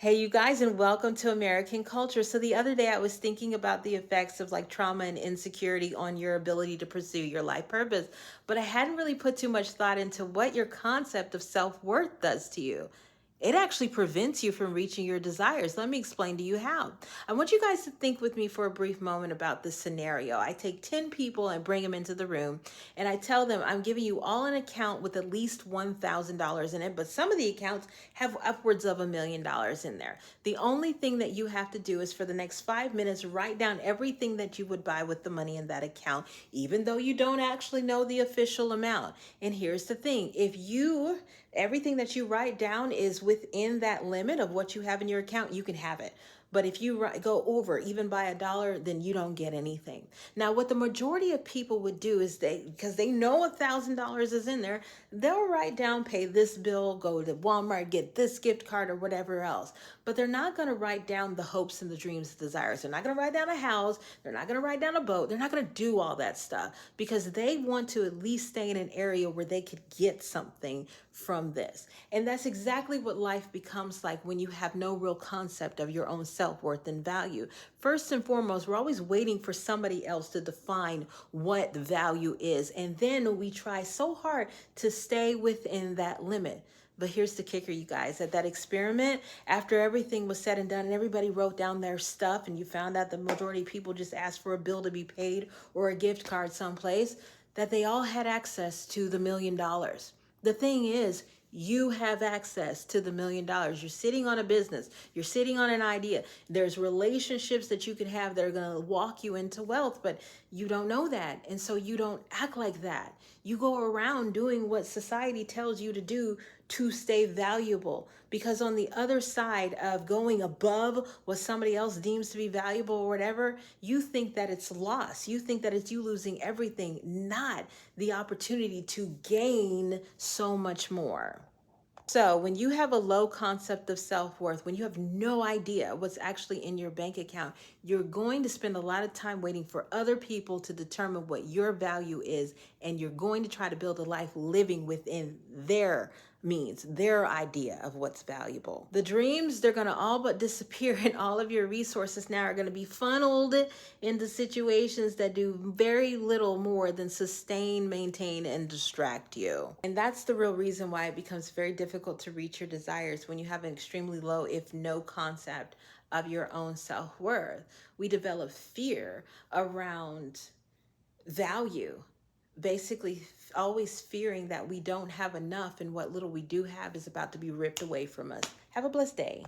Hey, you guys, and welcome to American Culture. So, the other day I was thinking about the effects of like trauma and insecurity on your ability to pursue your life purpose, but I hadn't really put too much thought into what your concept of self worth does to you. It actually prevents you from reaching your desires. Let me explain to you how. I want you guys to think with me for a brief moment about this scenario. I take 10 people and bring them into the room, and I tell them I'm giving you all an account with at least $1,000 in it, but some of the accounts have upwards of $1 million in there. The only thing that you have to do is for the next 5 minutes, write down everything that you would buy with the money in that account, even though you don't actually know the official amount. And here's the thing, if you everything that you write down is within that limit of what you have in your account, you can have it. But if you go over even by $1, then you don't get anything. Now, what the majority of people would do is because they know $1,000 is in there, they'll write down, pay this bill, go to Walmart, get this gift card or whatever else. But they're not going to write down the hopes and the dreams, the desires. They're not going to write down a house. They're not going to write down a boat. They're not going to do all that stuff because they want to at least stay in an area where they could get something from this. And that's exactly what life becomes like when you have no real concept of your own self-worth and value. First and foremost, we're always waiting for somebody else to define what value is. And then we try so hard to stay within that limit. But here's the kicker, you guys, at that experiment, after everything was said and done and everybody wrote down their stuff and you found out the majority of people just asked for a bill to be paid or a gift card someplace, that they all had access to the $1 million. The thing is, you have access to the $1 million. You're sitting on a business. You're sitting on an idea. There's relationships that you can have that are going to walk you into wealth, but you don't know that. And so you don't act like that. You go around doing what society tells you to do to stay valuable. Because on the other side of going above what somebody else deems to be valuable or whatever, you think that it's loss. You think that it's you losing everything, not the opportunity to gain so much more. So, when you have a low concept of self worth, when you have no idea what's actually in your bank account, you're going to spend a lot of time waiting for other people to determine what your value is. And you're going to try to build a life living within their means, their idea of what's valuable. The dreams, they're going to all but disappear, and all of your resources now are going to be funneled into situations that do very little more than sustain, maintain, and distract you. And that's the real reason why it becomes very difficult to reach your desires when you have an extremely low, if no concept of your own self-worth. We develop fear around value, basically always fearing that we don't have enough and what little we do have is about to be ripped away from us. Have a blessed day.